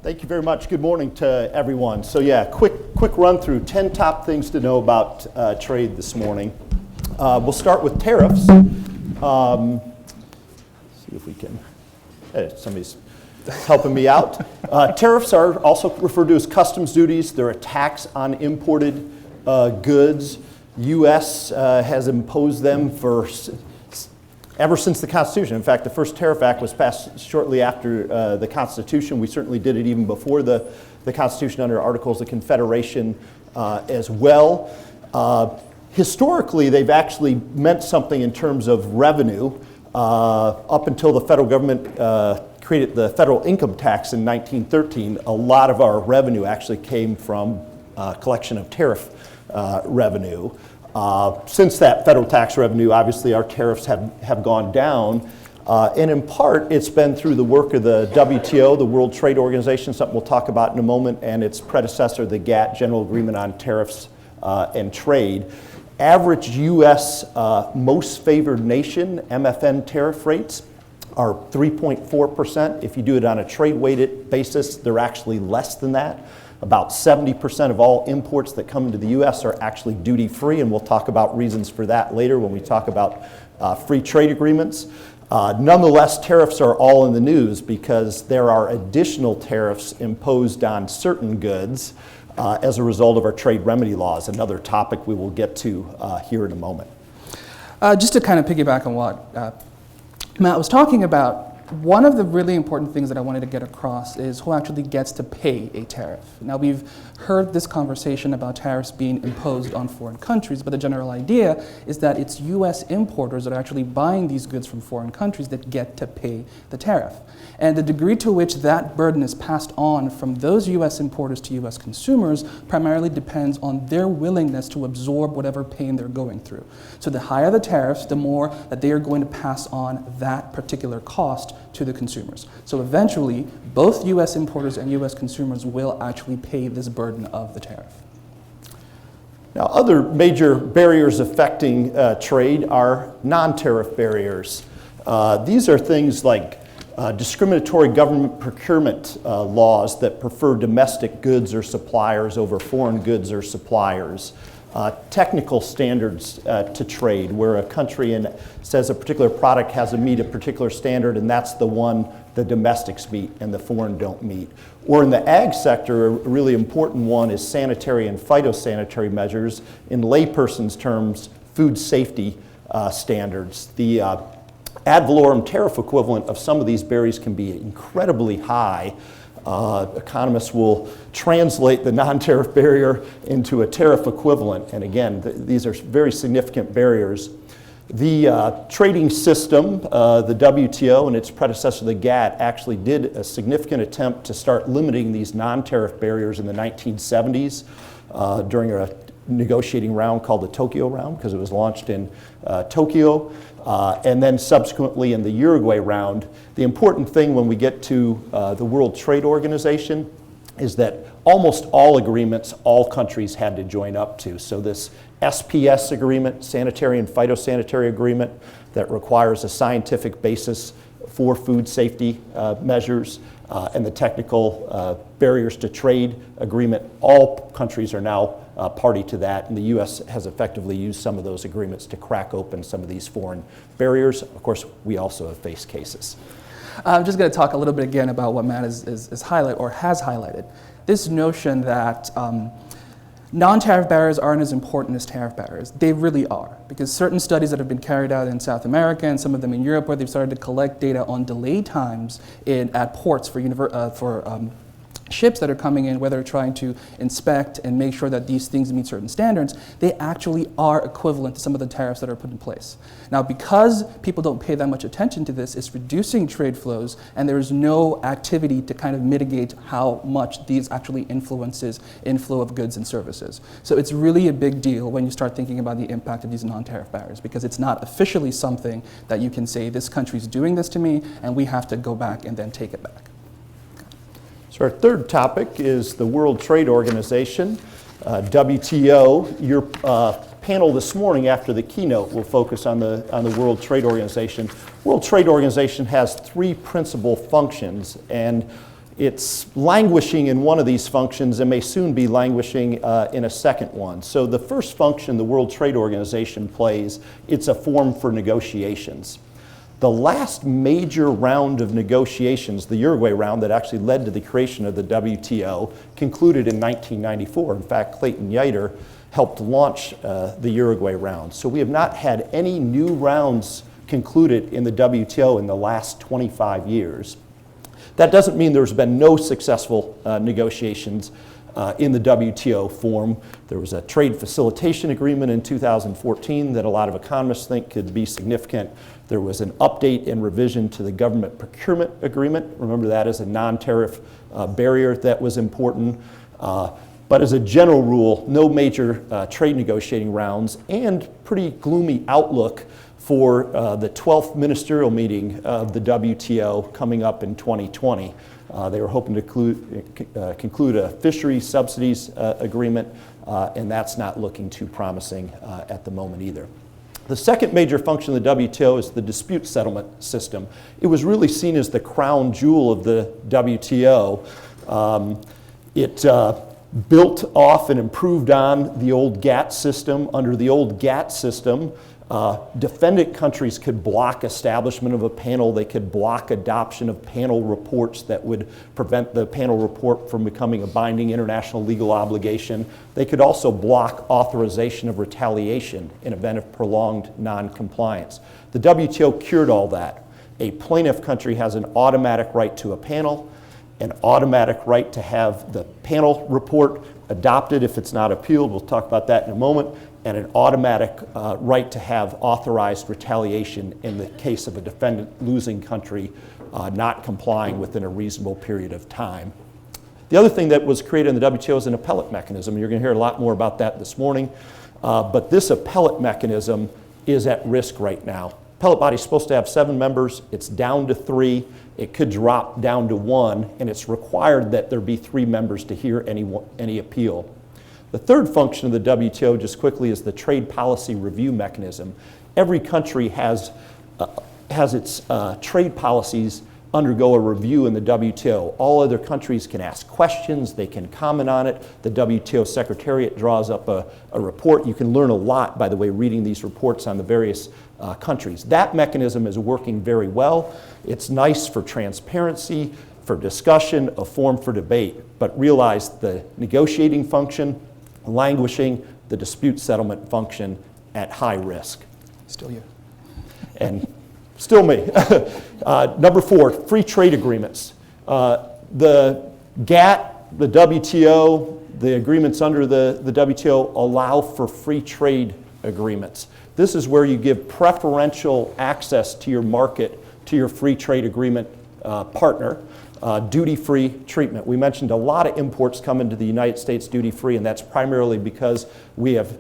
Thank you very much. Good morning to everyone. So yeah, quick run through 10 top things to know about trade this morning. We'll start with tariffs. See if we can, somebody's helping me out. Tariffs are also referred to as customs duties. They're a tax on imported goods. U.S. has imposed them ever since the Constitution. In fact, the first Tariff Act was passed shortly after the Constitution. We certainly did it even before the Constitution under Articles of Confederation as well. Historically, they've actually meant something in terms of revenue up until the federal government created the federal income tax in 1913. A lot of our revenue actually came from collection of tariff revenue. Since that federal tax revenue, obviously our tariffs have gone down, and in part it's been through the work of the WTO, the World Trade Organization, something we'll talk about in a moment, and its predecessor, the GATT, General Agreement on Tariffs and Trade. Average U.S. most favored nation MFN tariff rates are 3.4%. If you do it on a trade-weighted basis, they're actually less than that. About 70% of all imports that come into the U.S. are actually duty-free, and we'll talk about reasons for that later when we talk about free trade agreements. Nonetheless, tariffs are all in the news because there are additional tariffs imposed on certain goods as a result of our trade remedy laws, another topic we will get to here in a moment. Just to kind of piggyback on what Matt was talking about, one of the really important things that I wanted to get across is who actually gets to pay a tariff. Now, we've heard this conversation about tariffs being imposed on foreign countries, but the general idea is that it's U.S. importers that are actually buying these goods from foreign countries that get to pay the tariff. And the degree to which that burden is passed on from those U.S. importers to U.S. consumers primarily depends on their willingness to absorb whatever pain they're going through. So the higher the tariffs, the more that they are going to pass on that particular cost to the consumers. So eventually, both U.S. importers and U.S. consumers will actually pay this burden of the tariff. Now, other major barriers affecting trade are non-tariff barriers. These are things like discriminatory government procurement laws that prefer domestic goods or suppliers over foreign goods or suppliers. Technical standards to trade, where a country says a particular product has to meet a particular standard, and that's the one the domestics meet and the foreign don't meet. Or in the ag sector, a really important one is sanitary and phytosanitary measures. In layperson's terms, food safety standards. The ad valorem tariff equivalent of some of these barriers can be incredibly high. Economists will translate the non-tariff barrier into a tariff equivalent. And again, these are very significant barriers. The trading system, the WTO and its predecessor, the GATT, actually did a significant attempt to start limiting these non-tariff barriers in the 1970s during a negotiating round called the Tokyo round, because it was launched in Tokyo. And then subsequently in the Uruguay round. The important thing when we get to the World Trade Organization is that almost all agreements all countries had to join up to. So this SPS agreement, sanitary and phytosanitary agreement, that requires a scientific basis for food safety measures, and the technical barriers to trade agreement, all countries are now party to that, and the U.S. has effectively used some of those agreements to crack open some of these foreign barriers. Of course, we also have faced cases. I'm just going to talk a little bit again about what Matt has highlighted. This notion that non-tariff barriers aren't as important as tariff barriers. They really are, because certain studies that have been carried out in South America and some of them in Europe, where they've started to collect data on delay times at ports for ships that are coming in, whether trying to inspect and make sure that these things meet certain standards, they actually are equivalent to some of the tariffs that are put in place. Now, because people don't pay that much attention to this, it's reducing trade flows, and there is no activity to kind of mitigate how much these actually influences inflow of goods and services. So it's really a big deal when you start thinking about the impact of these non-tariff barriers, because it's not officially something that you can say, this country's doing this to me, and we have to go back and then take it back. So our third topic is the World Trade Organization, WTO. Your panel this morning after the keynote will focus on the World Trade Organization. World Trade Organization has three principal functions, and It's languishing in one of these functions and may soon be languishing in a second one. So the first function the World Trade Organization plays, it's a forum for negotiations. The last major round of negotiations, the Uruguay round that actually led to the creation of the WTO, concluded in 1994. In fact, Clayton Yeutter helped launch the Uruguay round. So we have not had any new rounds concluded in the WTO in the last 25 years. That doesn't mean there's been no successful negotiations in the WTO forum. There was a trade facilitation agreement in 2014 that a lot of economists think could be significant. There was an update and revision to the government procurement agreement. Remember that as a non-tariff barrier that was important. But as a general rule, no major trade negotiating rounds, and pretty gloomy outlook for the 12th ministerial meeting of the WTO coming up in 2020. They were hoping to conclude a fisheries subsidies agreement, and that's not looking too promising at the moment either. The second major function of the WTO is the dispute settlement system. It was really seen as the crown jewel of the WTO. It built off and improved on the old GATT system. Under the old GATT system, defendant countries could block establishment of a panel. They could block adoption of panel reports that would prevent the panel report from becoming a binding international legal obligation. They could also block authorization of retaliation in event of prolonged non-compliance. The WTO cured all that. A plaintiff country has an automatic right to a panel, an automatic right to have the panel report adopted if it's not appealed. We'll talk about that in a moment. And an automatic right to have authorized retaliation in the case of a defendant losing country not complying within a reasonable period of time. The other thing that was created in the WTO is an appellate mechanism. You're going to hear a lot more about that this morning. But this appellate mechanism is at risk right now. Appellate body is supposed to have 7 members. It's down to 3. It could drop down to 1, and it's required that there be 3 members to hear any appeal. The third function of the WTO, just quickly, is the trade policy review mechanism. Every country has its trade policies undergo a review in the WTO. All other countries can ask questions, they can comment on it. The WTO Secretariat draws up a report. You can learn a lot, by the way, reading these reports on the various countries. That mechanism is working very well. It's nice for transparency, for discussion, a forum for debate, but realize the negotiating function, languishing, the dispute settlement function at high risk. Still you. And still me. Number 4, free trade agreements. The GATT, the WTO, the agreements under the WTO allow for free trade agreements. This is where you give preferential access to your market, to your free trade agreement partner. Duty-free treatment. We mentioned a lot of imports come into the United States duty-free, and that's primarily because we have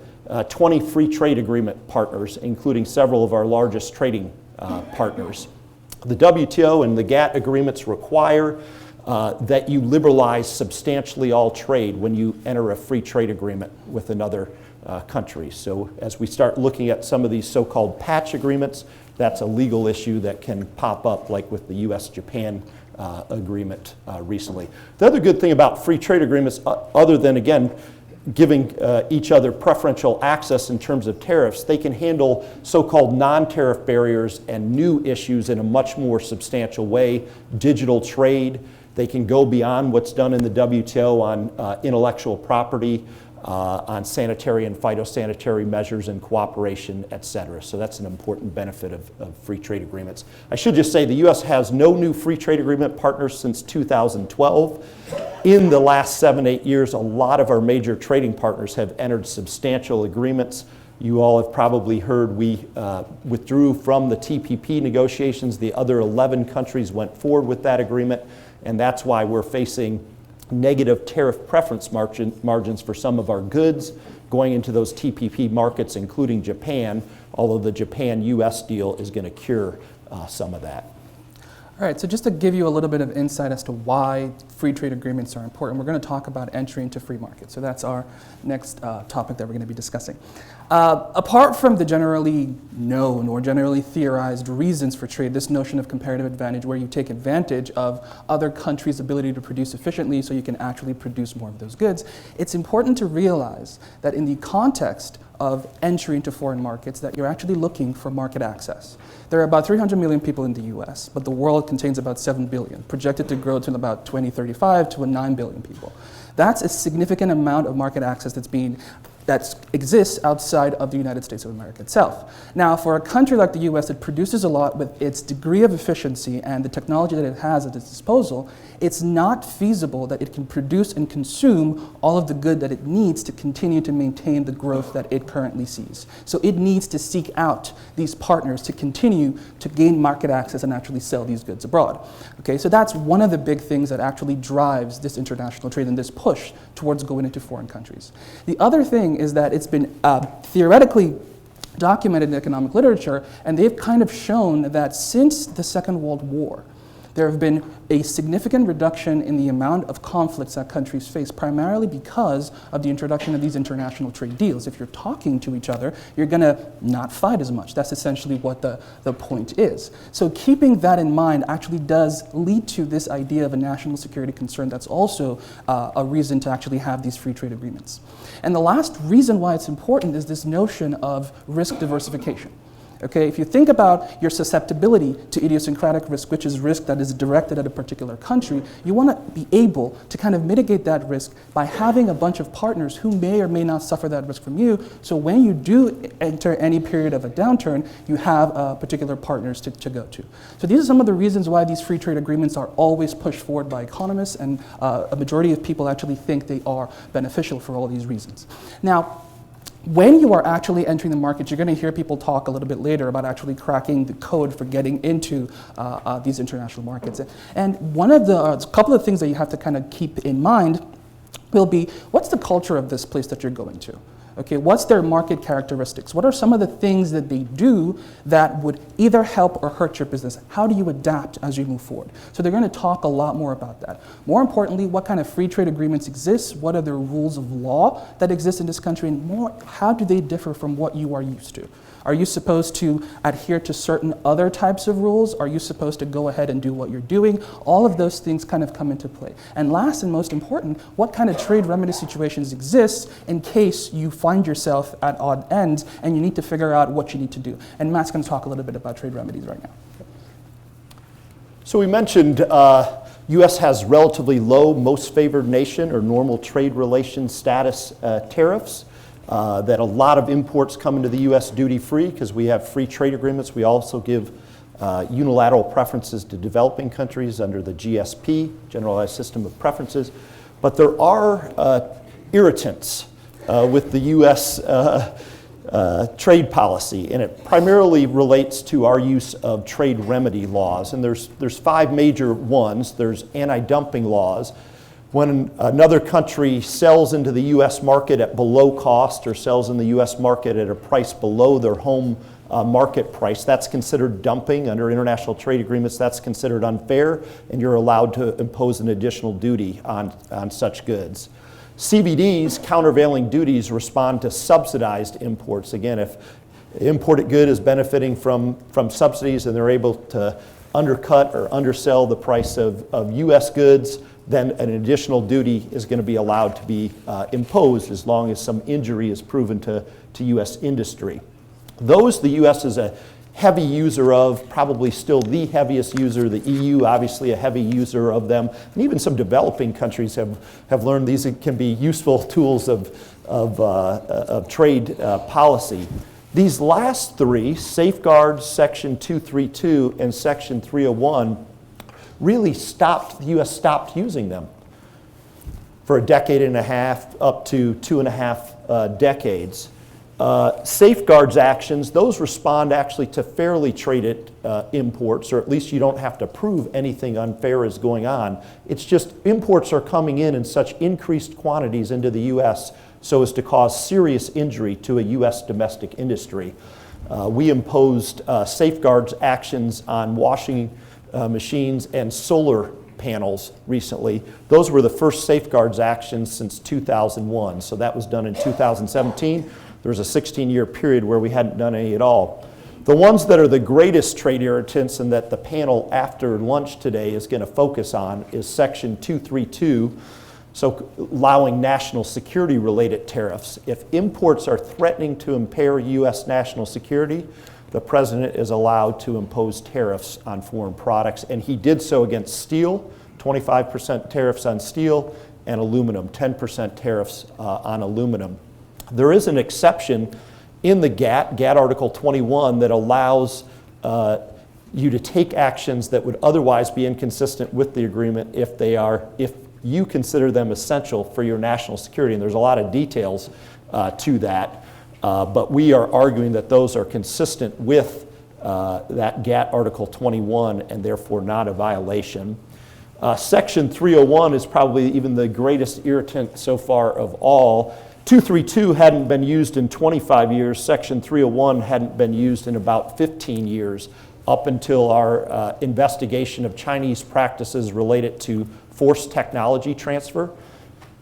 20 free trade agreement partners, including several of our largest trading partners. The WTO and the GATT agreements require that you liberalize substantially all trade when you enter a free trade agreement with another country. So as we start looking at some of these so-called patch agreements, that's a legal issue that can pop up, like with the US-Japan agreement recently. The other good thing about free trade agreements, other than, again, giving each other preferential access in terms of tariffs, they can handle so-called non-tariff barriers and new issues in a much more substantial way. Digital trade, they can go beyond what's done in the WTO on intellectual property, on sanitary and phytosanitary measures and cooperation, et cetera. So that's an important benefit of free trade agreements. I should just say the U.S. has no new free trade agreement partners since 2012. In the last 7-8 years, a lot of our major trading partners have entered substantial agreements. You all have probably heard we withdrew from the TPP negotiations. The other 11 countries went forward with that agreement, and that's why we're facing negative tariff preference margins for some of our goods going into those TPP markets, including Japan, although the Japan-US deal is going to cure some of that. All All right, so just to give you a little bit of insight as to why free trade agreements are important, we're going to talk about entry into free markets. So that's our next topic that we're going to be discussing. Apart from the generally known or generally theorized reasons for trade, this notion of comparative advantage where you take advantage of other countries' ability to produce efficiently so you can actually produce more of those goods, it's important to realize that in the context of entry into foreign markets that you're actually looking for market access. There are about 300 million people in the US, but the world contains about 7 billion, projected to grow to about 2035 to 9 billion people. That's a significant amount of market access that exists outside of the United States of America itself. Now, for a country like the US that produces a lot with its degree of efficiency and the technology that it has at its disposal, it's not feasible that it can produce and consume all of the good that it needs to continue to maintain the growth that it currently sees. So it needs to seek out these partners to continue to gain market access and actually sell these goods abroad. Okay, so that's one of the big things that actually drives this international trade and this push towards going into foreign countries. The other thing is that it's been theoretically documented in economic literature, and they've kind of shown that since the Second World War, there have been a significant reduction in the amount of conflicts that countries face, primarily because of the introduction of these international trade deals. If you're talking to each other, you're going to not fight as much. That's essentially what the point is. So keeping that in mind actually does lead to this idea of a national security concern that's also a reason to actually have these free trade agreements. And the last reason why it's important is this notion of risk diversification. Okay, if you think about your susceptibility to idiosyncratic risk, which is risk that is directed at a particular country, you want to be able to kind of mitigate that risk by having a bunch of partners who may or may not suffer that risk from you. So when you do enter any period of a downturn, you have particular partners to go to. So these are some of the reasons why these free trade agreements are always pushed forward by economists, and a majority of people actually think they are beneficial for all these reasons. Now, when you are actually entering the market, you're going to hear people talk a little bit later about actually cracking the code for getting into these international markets. And one of the couple of things that you have to kind of keep in mind will be, what's the culture of this place that you're going to? Okay, what's their market characteristics? What are some of the things that they do that would either help or hurt your business? How do you adapt as you move forward? So they're going to talk a lot more about that. More importantly, what kind of free trade agreements exist? What are the rules of law that exist in this country? And more, how do they differ from what you are used to? Are you supposed to adhere to certain other types of rules? Are you supposed to go ahead and do what you're doing? All of those things kind of come into play. And last and most important, what kind of trade remedy situations exist in case you find yourself at odd ends and you need to figure out what you need to do? And Matt's going to talk a little bit about trade remedies right now. So we mentioned U.S. has relatively low most favored nation or normal trade relations status tariffs. That a lot of imports come into the U.S. duty-free because we have free trade agreements. We also give unilateral preferences to developing countries under the GSP, Generalized System of Preferences. But there are irritants with the U.S. Trade policy, and it primarily relates to our use of trade remedy laws. And there's 5 major ones. There's anti-dumping laws. When another country sells into the U.S. market at below cost or sells in the U.S. market at a price below their home market price, that's considered dumping. Under international trade agreements, that's considered unfair, and you're allowed to impose an additional duty on such goods. CVDs, countervailing duties, respond to subsidized imports. Again, if the imported good is benefiting from subsidies and they're able to undercut or undersell the price of U.S. goods, then an additional duty is going to be allowed to be imposed as long as some injury is proven to U.S. industry. Those the U.S. is a heavy user of, probably still the heaviest user. The EU, obviously a heavy user of them. And even some developing countries have learned these can be useful tools of trade policy. These last 3, safeguards, Section 232 and Section 301, really the U.S. stopped using them for a decade and a half, up to 2.5 decades. Safeguards actions, those respond actually to fairly traded imports, or at least you don't have to prove anything unfair is going on. It's just imports are coming in such increased quantities into the U.S. so as to cause serious injury to a U.S. domestic industry. We imposed safeguards actions on washing machines and solar panels recently. Those were the first safeguards actions since 2001. So that was done in 2017. There was a 16-year period where we hadn't done any at all. The ones that are the greatest trade irritants and that the panel after lunch today is going to focus on is Section 232, so allowing national security related tariffs. If imports are threatening to impair U.S. national security, the president is allowed to impose tariffs on foreign products, and he did so against steel, 25% tariffs on steel, and aluminum, 10% tariffs on aluminum. There is an exception in the GATT Article 21, that allows you to take actions that would otherwise be inconsistent with the agreement if you consider them essential for your national security. And there's a lot of details to that. But we are arguing that those are consistent with that GATT Article 21 and therefore not a violation. Section 301 is probably even the greatest irritant so far of all. 232 hadn't been used in 25 years. Section 301 hadn't been used in about 15 years, up until our investigation of Chinese practices related to forced technology transfer.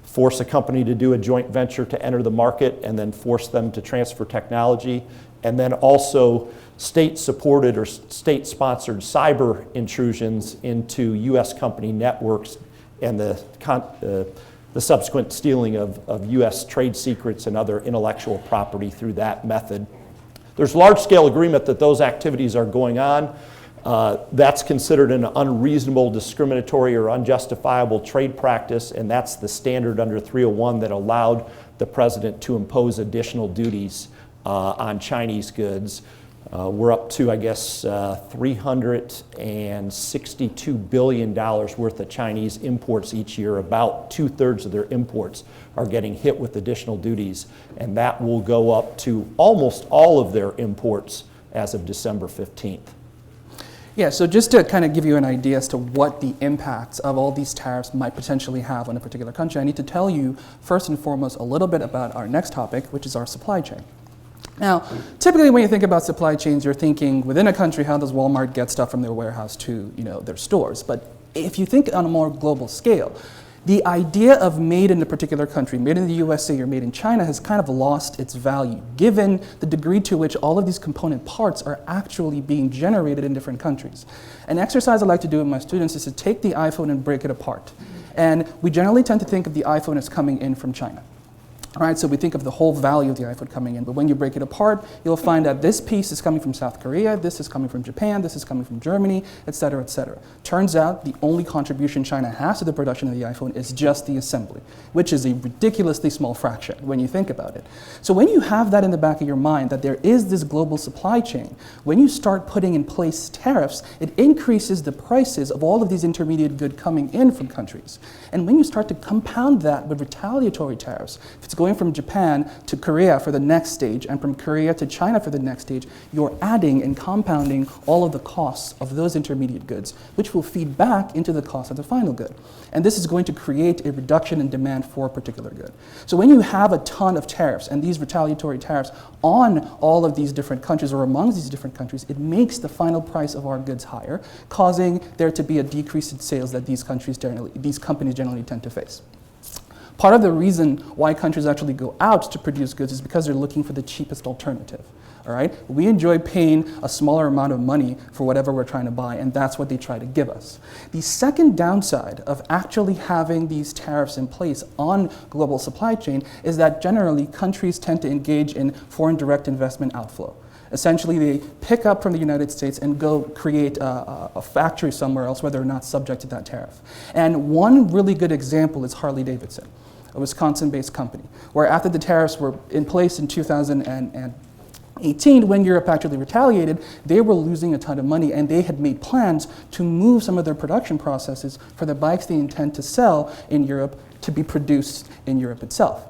Force a company to do a joint venture to enter the market and then force them to transfer technology. And then also state-supported or state-sponsored cyber intrusions into U.S. company networks and the subsequent stealing of U.S. trade secrets and other intellectual property through that method. There's large-scale agreement that those activities are going on. That's considered an unreasonable, discriminatory, or unjustifiable trade practice, and that's the standard under 301 that allowed the president to impose additional duties on Chinese goods. We're up to, I guess, $362 billion worth of Chinese imports each year. About 2/3 of their imports are getting hit with additional duties, and that will go up to almost all of their imports as of December 15th. Yeah, so just to kind of give you an idea as to what the impacts of all these tariffs might potentially have on a particular country, I need to tell you first and foremost a little bit about our next topic, which is our supply chain. Now, typically when you think about supply chains, you're thinking within a country, how does Walmart get stuff from their warehouse to their stores? But if you think on a more global scale, the idea of made in a particular country, made in the USA or made in China, has kind of lost its value, given the degree to which all of these component parts are actually being generated in different countries. An exercise I like to do with my students is to take the iPhone and break it apart. And we generally tend to think of the iPhone as coming in from China. All right, so we think of the whole value of the iPhone coming in, but when you break it apart, you'll find that this piece is coming from South Korea, this is coming from Japan, this is coming from Germany, et cetera, et cetera. Turns out the only contribution China has to the production of the iPhone is just the assembly, which is a ridiculously small fraction when you think about it. So when you have that in the back of your mind, that there is this global supply chain, when you start putting in place tariffs, it increases the prices of all of these intermediate goods coming in from countries. And when you start to compound that with retaliatory tariffs, if it's going from Japan to Korea for the next stage and from Korea to China for the next stage, you're adding and compounding all of the costs of those intermediate goods, which will feed back into the cost of the final good. And this is going to create a reduction in demand for a particular good. So when you have a ton of tariffs and these retaliatory tariffs on all of these different countries or amongst these different countries, it makes the final price of our goods higher, causing there to be a decrease in sales that these companies generally tend to face. Part of the reason why countries actually go out to produce goods is because they're looking for the cheapest alternative. All right? We enjoy paying a smaller amount of money for whatever we're trying to buy, and that's what they try to give us. The second downside of actually having these tariffs in place on global supply chain is that generally countries tend to engage in foreign direct investment outflow. Essentially, they pick up from the United States and go create a factory somewhere else where they're not subject to that tariff. And one really good example is Harley-Davidson, a Wisconsin-based company, where after the tariffs were in place in 2018, when Europe actually retaliated, they were losing a ton of money, and they had made plans to move some of their production processes for the bikes they intend to sell in Europe to be produced in Europe itself.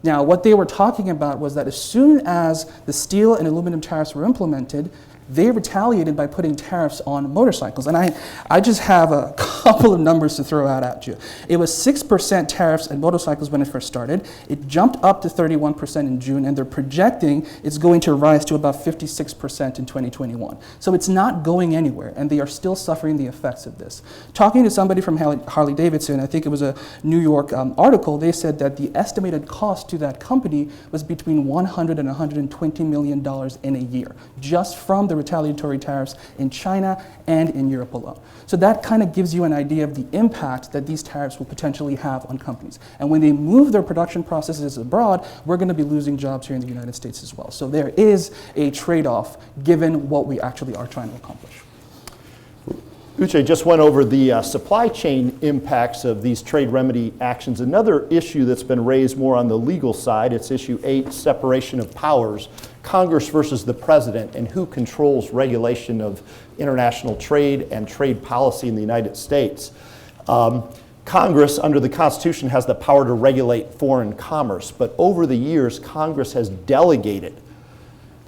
Now, what they were talking about was that as soon as the steel and aluminum tariffs were implemented, they retaliated by putting tariffs on motorcycles. And I just have a couple of numbers to throw out at you. It was 6% tariffs on motorcycles when it first started. It jumped up to 31% in June, and they're projecting it's going to rise to about 56% in 2021. So it's not going anywhere, and they are still suffering the effects of this. Talking to somebody from Harley-Davidson, I think it was a New York article, they said that the estimated cost to that company was between $100 and $120 million in a year, just from the retaliatory tariffs in China and in Europe alone. So that kind of gives you an idea of the impact that these tariffs will potentially have on companies. And when they move their production processes abroad, we're going to be losing jobs here in the United States as well. So there is a trade-off given what we actually are trying to accomplish. Uche just went over the supply chain impacts of these trade remedy actions. Another issue that's been raised more on the legal side, it's issue 8, separation of powers, Congress versus the president, and who controls regulation of international trade and trade policy in the United States. Congress, under the Constitution, has the power to regulate foreign commerce, but over the years, Congress has delegated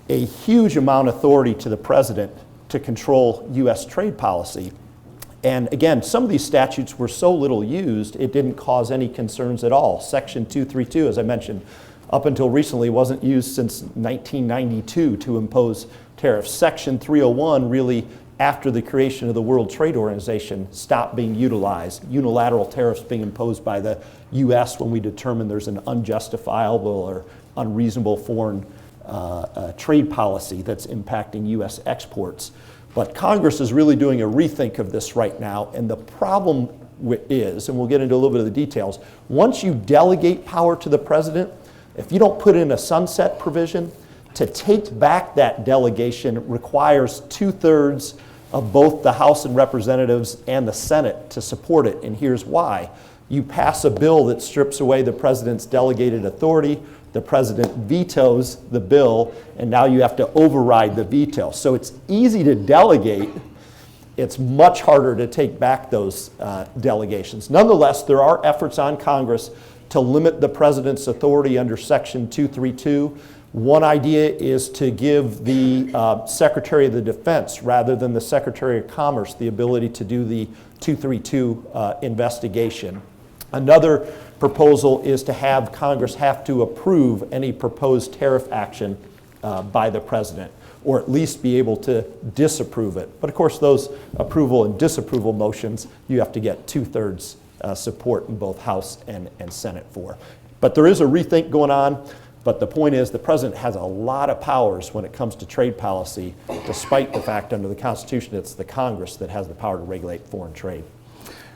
a huge amount of authority to the president to control U.S. trade policy. And again, some of these statutes were so little used, it didn't cause any concerns at all. Section 232, as I mentioned, up until recently wasn't used since 1992 to impose tariffs. Section 301 really, after the creation of the World Trade Organization, stopped being utilized. Unilateral tariffs being imposed by the U.S. when we determine there's an unjustifiable or unreasonable foreign trade policy that's impacting U.S. exports. But Congress is really doing a rethink of this right now, and the problem is, and we'll get into a little bit of the details, once you delegate power to the president, if you don't put in a sunset provision, to take back that delegation requires 2/3 of both the House of Representatives and the Senate to support it, and here's why. You pass a bill that strips away the president's delegated authority, the president vetoes the bill, and now you have to override the veto. So it's easy to delegate. It's much harder to take back those delegations. Nonetheless, there are efforts on Congress to limit the president's authority under Section 232. One idea is to give the Secretary of the Defense, rather than the Secretary of Commerce, the ability to do the 232 investigation. Another proposal is to have Congress have to approve any proposed tariff action by the president, or at least be able to disapprove it. But of course, those approval and disapproval motions, you have to get 2/3 support in both House and Senate for. But there is a rethink going on. But the point is, the president has a lot of powers when it comes to trade policy, despite the fact under the Constitution it's the Congress that has the power to regulate foreign trade.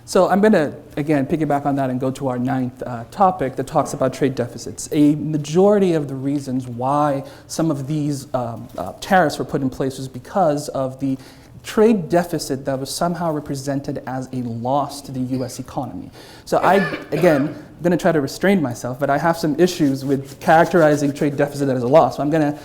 So I'm going to, again, piggyback on that and go to our 9th topic that talks about trade deficits. A majority of the reasons why some of these tariffs were put in place was because of the trade deficit that was somehow represented as a loss to the U.S. economy. So again, I'm going to try to restrain myself, but I have some issues with characterizing trade deficit as a loss. So I'm going to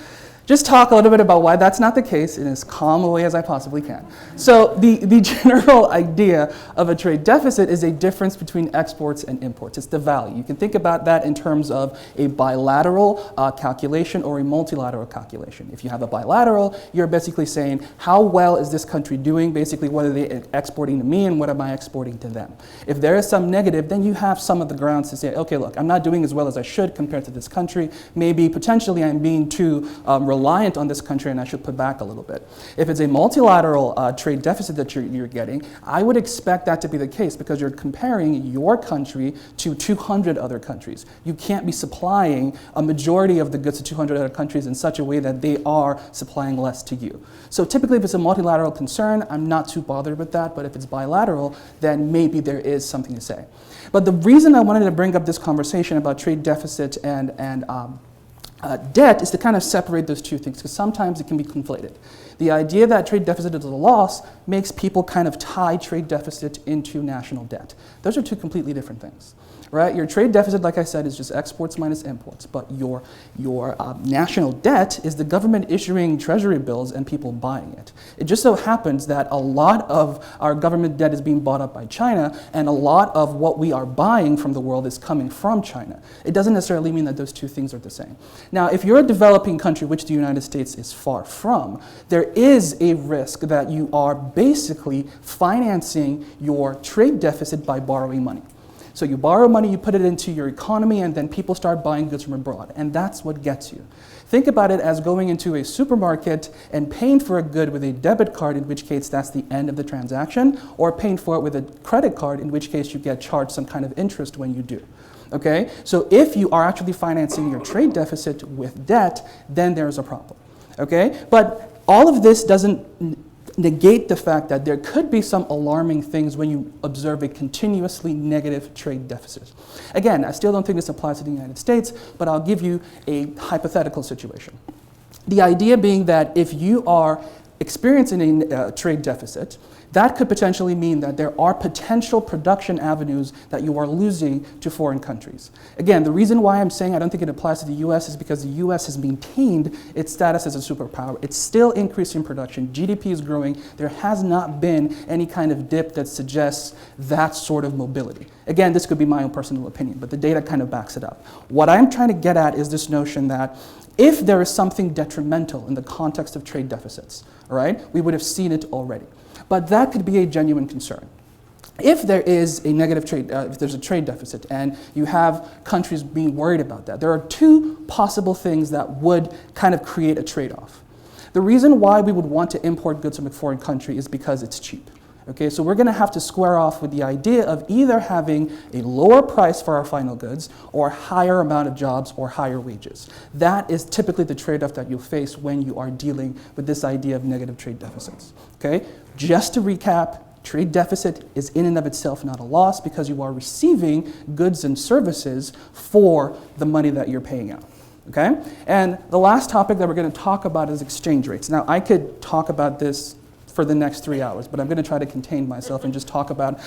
just talk a little bit about why that's not the case in as calm a way as I possibly can. So the general idea of a trade deficit is a difference between exports and imports. It's the value. You can think about that in terms of a bilateral calculation or a multilateral calculation. If you have a bilateral, you're basically saying, how well is this country doing? Basically, what are they exporting to me and what am I exporting to them? If there is some negative, then you have some of the grounds to say, okay, look, I'm not doing as well as I should compared to this country. Maybe potentially I'm being too reliant on this country and I should put back a little bit. If it's a multilateral trade deficit that you're getting, I would expect that to be the case because you're comparing your country to 200 other countries. You can't be supplying a majority of the goods to 200 other countries in such a way that they are supplying less to you. So typically if it's a multilateral concern, I'm not too bothered with that, but if it's bilateral, then maybe there is something to say. But the reason I wanted to bring up this conversation about trade deficit and debt is to kind of separate those two things because sometimes it can be conflated. The idea that trade deficit is a loss makes people kind of tie trade deficit into national debt. Those are two completely different things, right? Your trade deficit, like I said, is just exports minus imports, but your national debt is the government issuing treasury bills and people buying it. It just so happens that a lot of our government debt is being bought up by China, and a lot of what we are buying from the world is coming from China. It doesn't necessarily mean that those two things are the same. Now, if you're a developing country, which the United States is far from, there there is a risk that you are basically financing your trade deficit by borrowing money. So you borrow money, you put it into your economy, and then people start buying goods from abroad, and that's what gets you. Think about it as going into a supermarket and paying for a good with a debit card, in which case that's the end of the transaction, or paying for it with a credit card, in which case you get charged some kind of interest when you do. Okay? So if you are actually financing your trade deficit with debt, then there's a problem. Okay? But all of this doesn't negate the fact that there could be some alarming things when you observe a continuously negative trade deficit. Again, I still don't think this applies to the United States, but I'll give you a hypothetical situation. The idea being that if you are experiencing a trade deficit, that could potentially mean that there are potential production avenues that you are losing to foreign countries. Again, the reason why I'm saying I don't think it applies to the US is because the US has maintained its status as a superpower. It's still increasing production. GDP is growing. There has not been any kind of dip that suggests that sort of mobility. Again, this could be my own personal opinion, but the data kind of backs it up. What I'm trying to get at is this notion that if there is something detrimental in the context of trade deficits, all right, we would have seen it already. But that could be a genuine concern. If there is a negative trade, if there's a trade deficit and you have countries being worried about that, there are two possible things that would kind of create a trade-off. The reason why we would want to import goods from a foreign country is because it's cheap. Okay, so we're going to have to square off with the idea of either having a lower price for our final goods or a higher amount of jobs or higher wages. That is typically the trade-off that you'll face when you are dealing with this idea of negative trade deficits. Okay, just to recap, trade deficit is in and of itself not a loss because you are receiving goods and services for the money that you're paying out. Okay, and the last topic that we're going to talk about is exchange rates. Now, I could talk about this for the next 3 hours, but I'm going to try to contain myself and just talk about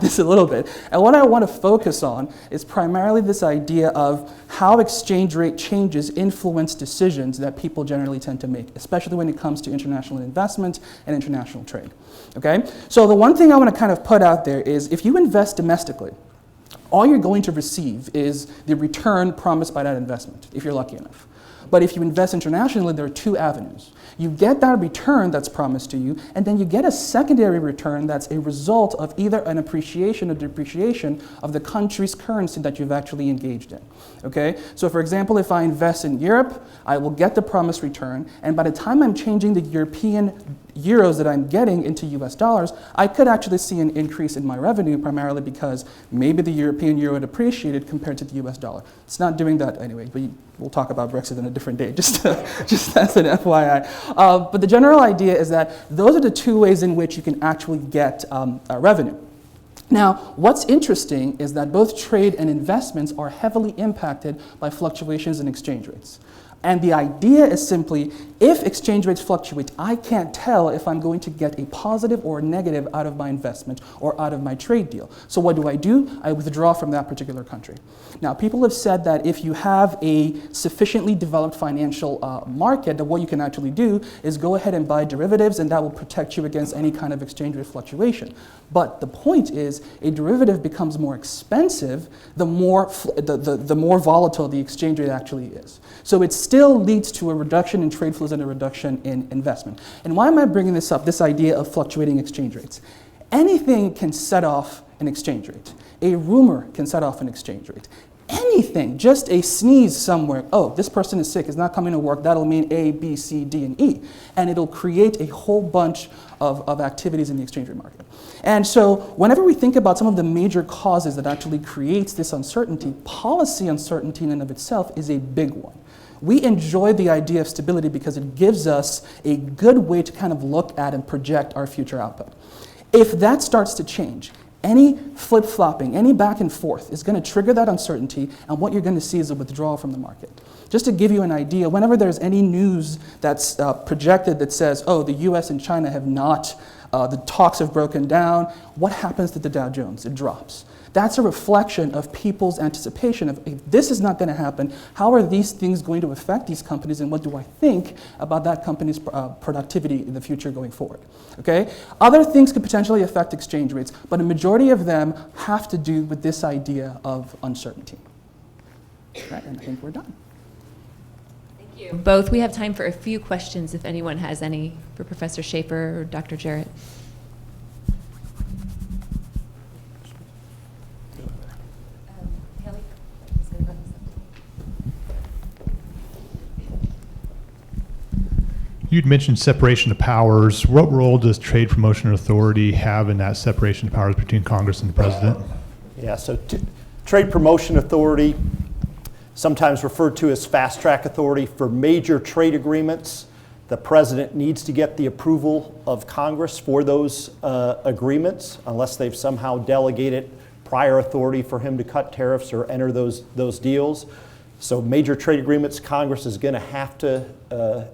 this a little bit. And what I want to focus on is primarily this idea of how exchange rate changes influence decisions that people generally tend to make, especially when it comes to international investment and international trade. Okay? So the one thing I want to kind of put out there is if you invest domestically, all you're going to receive is the return promised by that investment, if you're lucky enough. But if you invest internationally, there are two avenues. You get that return that's promised to you, and then you get a secondary return that's a result of either an appreciation or depreciation of the country's currency that you've actually engaged in. Okay? So for example, if I invest in Europe, I will get the promised return, and by the time I'm changing the European euros that I'm getting into US dollars, I could actually see an increase in my revenue primarily because maybe the European euro had appreciated compared to the US dollar. It's not doing that anyway, but we'll talk about Brexit on a different day, just as an FYI. But the general idea is that those are the two ways in which you can actually get revenue. Now, what's interesting is that both trade and investments are heavily impacted by fluctuations in exchange rates. And the idea is simply, if exchange rates fluctuate, I can't tell if I'm going to get a positive or a negative out of my investment or out of my trade deal. So what do? I withdraw from that particular country. Now, people have said that if you have a sufficiently developed financial market, that what you can actually do is go ahead and buy derivatives, and that will protect you against any kind of exchange rate fluctuation. But the point is, a derivative becomes more expensive the more volatile the exchange rate actually is. So it still leads to a reduction in trade flows and a reduction in investment. And why am I bringing this up, this idea of fluctuating exchange rates? Anything can set off an exchange rate. A rumor can set off an exchange rate. Anything, just a sneeze somewhere, oh, this person is sick, is not coming to work, that'll mean A, B, C, D, and E. And it'll create a whole bunch of activities in the exchange rate market. And so whenever we think about some of the major causes that actually creates this uncertainty, policy uncertainty in and of itself is a big one. We enjoy the idea of stability because it gives us a good way to kind of look at and project our future output. If that starts to change, any flip-flopping, any back and forth is going to trigger that uncertainty, and what you're going to see is a withdrawal from the market. Just to give you an idea, whenever there's any news that's projected that says, oh, the US and China have not, the talks have broken down, what happens to the Dow Jones? It drops. That's a reflection of people's anticipation of, if this is not going to happen, how are these things going to affect these companies, and what do I think about that company's productivity in the future going forward? Okay? Other things could potentially affect exchange rates, but a majority of them have to do with this idea of uncertainty. Right, and I think we're done. Thank Thank you. Both. We have time for a few questions if anyone has any for Professor Schaefer or Dr. Jarrett. You'd mentioned separation of powers. What role does Trade Promotion Authority have in that separation of powers between Congress and the President? Yeah, so Trade Promotion Authority, sometimes referred to as Fast Track Authority, for major trade agreements. The President needs to get the approval of Congress for those agreements, unless they've somehow delegated prior authority for him to cut tariffs or enter those deals. So major trade agreements, Congress is going to have to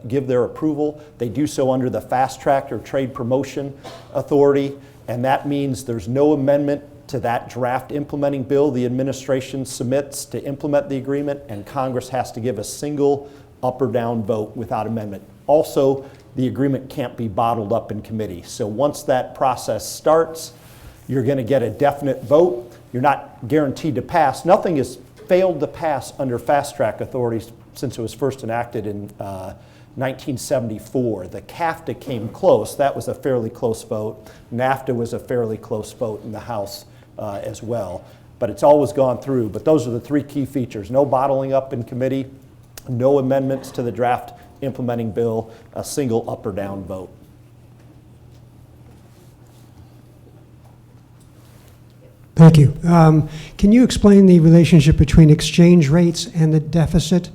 give their approval. They do so under the Fast Track or Trade Promotion Authority, and that means there's no amendment to that draft implementing bill the administration submits to implement the agreement, and Congress has to give a single up or down vote without amendment. Also, the agreement can't be bottled up in committee. So once that process starts, you're going to get a definite vote. You're not guaranteed to pass. Nothing has failed to pass under Fast Track authorities since it was first enacted in 1974. The CAFTA came close. That was a fairly close vote. NAFTA was a fairly close vote in the House as well. But it's always gone through. But those are the three key features. No bottling up in committee, no amendments to the draft implementing bill, a single up or down vote. Thank you. Can you explain the relationship between exchange rates and the deficit?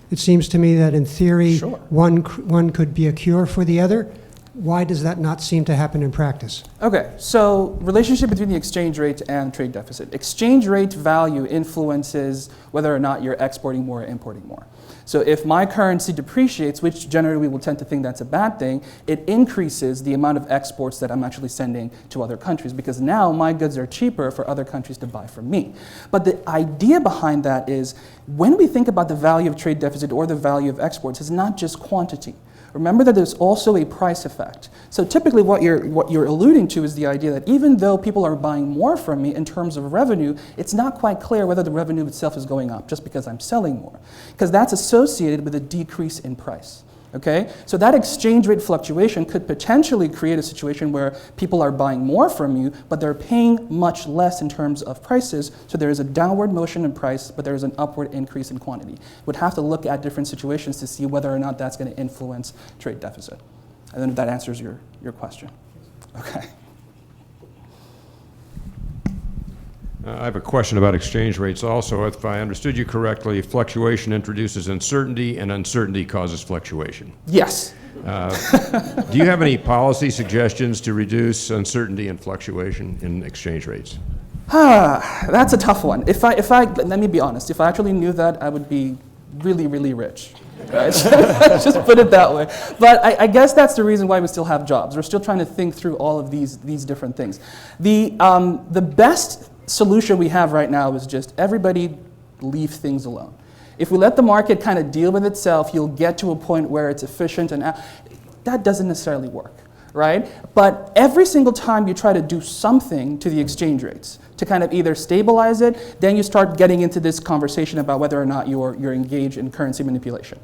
It seems to me that in theory, Sure. one could be a cure for the other. Why does that not seem to happen in practice? Okay, so relationship between the exchange rate and trade deficit. Exchange rate value influences whether or not you're exporting more or importing more. So if my currency depreciates, which generally we will tend to think that's a bad thing, it increases the amount of exports that I'm actually sending to other countries, because now my goods are cheaper for other countries to buy from me. But the idea behind that is, when we think about the value of trade deficit or the value of exports, it's not just quantity. Remember that there's also a price effect. So typically what you're alluding to is the idea that even though people are buying more from me in terms of revenue, it's not quite clear whether the revenue itself is going up just because I'm selling more, because that's associated with a decrease in price. Okay? So that exchange rate fluctuation could potentially create a situation where people are buying more from you, but they're paying much less in terms of prices. So there is a downward motion in price, but there is an upward increase in quantity. We'd have to look at different situations to see whether or not that's going to influence trade deficit. And then if that answers your question. Okay. I have a question about exchange rates also. If I understood you correctly, fluctuation introduces uncertainty, and uncertainty causes fluctuation. Yes. Do you have any policy suggestions to reduce uncertainty and fluctuation in exchange rates? That's a tough one. Let me be honest, if I actually knew that, I would be really, really rich. Right? Just put it that way. But I guess that's the reason why we still have jobs. We're still trying to think through all of these different things. The best solution we have right now is just everybody leave things alone. If we let the market kind of deal with itself, you'll get to a point where it's efficient, and that doesn't necessarily work, right? But every single time you try to do something to the exchange rates to kind of either stabilize it, then you start getting into this conversation about whether or not you're engaged in currency manipulation.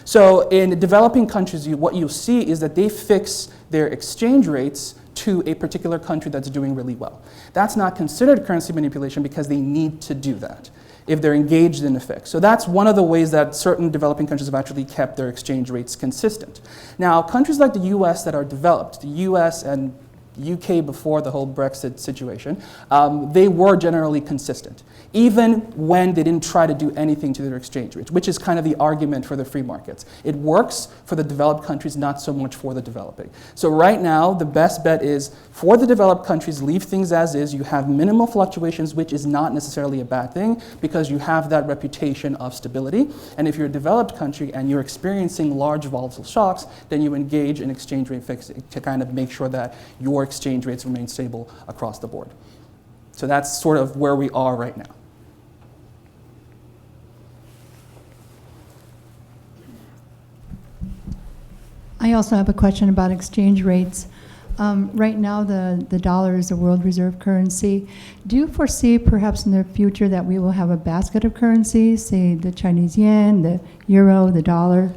So in developing countries, what you'll see is that they fix their exchange rates to a particular country that's doing really well. That's not considered currency manipulation because they need to do that if they're engaged in a fix. So that's one of the ways that certain developing countries have actually kept their exchange rates consistent. Now, countries like the US that are developed, the US and UK before the whole Brexit situation, they were generally consistent, even when they didn't try to do anything to their exchange rates, which is kind of the argument for the free markets. It works for the developed countries, not so much for the developing. So right now, the best bet is for the developed countries, leave things as is. You have minimal fluctuations, which is not necessarily a bad thing because you have that reputation of stability. And if you're a developed country and you're experiencing large volatile shocks, then you engage in exchange rate fixing to kind of make sure that your exchange rates remain stable across the board. So that's sort of where we are right now. I also have a question about exchange rates. Right now, the dollar is the world reserve currency. Do you foresee perhaps in the future that we will have a basket of currencies, say the Chinese yen, the euro, the dollar?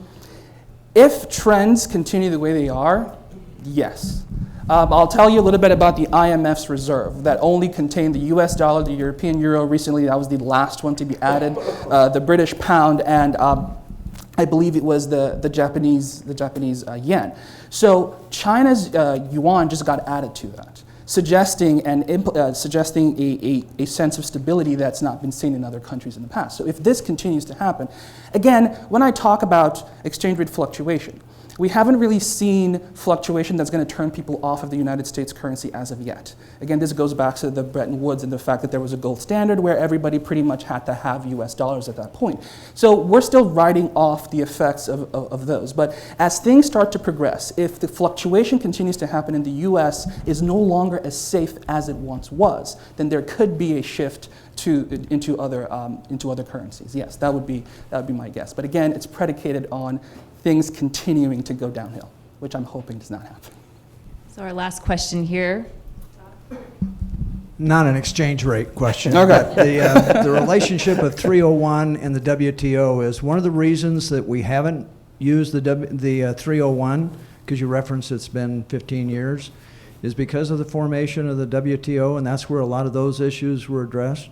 If trends continue the way they are, yes. I'll tell you a little bit about the IMF's reserve that only contained the US dollar, the European euro recently, that was the last one to be added, the British pound, and I believe it was the Japanese yen. So China's yuan just got added to that, suggesting a sense of stability that's not been seen in other countries in the past. So if this continues to happen, again, when I talk about exchange rate fluctuation, we haven't really seen fluctuation that's going to turn people off of the United States currency as of yet. Again, this goes back to the Bretton Woods and the fact that there was a gold standard where everybody pretty much had to have US dollars at that point. So we're still riding off the effects of those. But as things start to progress, if the fluctuation continues to happen and the US is no longer as safe as it once was, then there could be a shift into other currencies. Yes, that would be my guess. But again, it's predicated on things continuing to go downhill, which I'm hoping does not happen. So our last question here. Not an exchange rate question. Okay. But the relationship of 301 and the WTO is one of the reasons that we haven't used the 301, because you referenced it's been 15 years, is because of the formation of the WTO, and that's where a lot of those issues were addressed?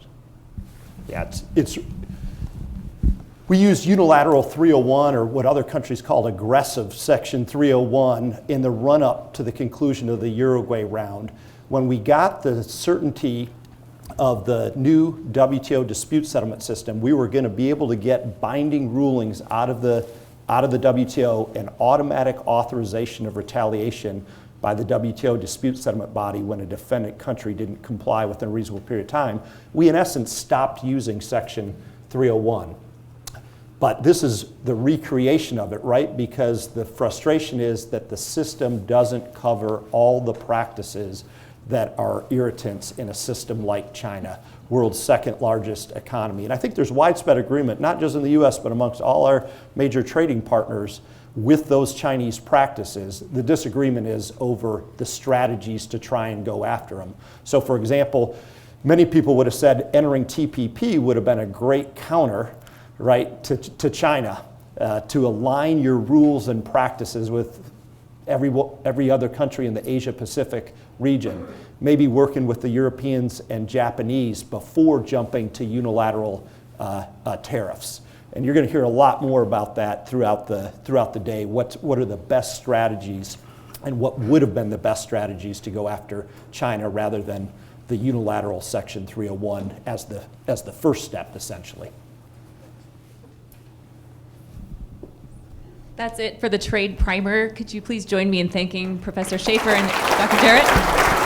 Yeah, we used unilateral 301, or what other countries called aggressive Section 301, in the run-up to the conclusion of the Uruguay round. When we got the certainty of the new WTO dispute settlement system, we were going to be able to get binding rulings out of the WTO and automatic authorization of retaliation by the WTO dispute settlement body when a defendant country didn't comply within a reasonable period of time. We, in essence, stopped using Section 301. But this is the recreation of it, right? Because the frustration is that the system doesn't cover all the practices that are irritants in a system like China, world's second largest economy. And I think there's widespread agreement, not just in the US, but amongst all our major trading partners with those Chinese practices. The disagreement is over the strategies to try and go after them. So for example, many people would have said entering TPP would have been a great counter, right, to China, to align your rules and practices with every other country in the Asia-Pacific region, maybe working with the Europeans and Japanese before jumping to unilateral tariffs. And you're going to hear a lot more about that throughout the day. What are the best strategies and what would have been the best strategies to go after China rather than the unilateral Section 301 as the first step, essentially. That's it for the trade primer. Could you please join me in thanking Professor Schaefer and Dr. Jarrett?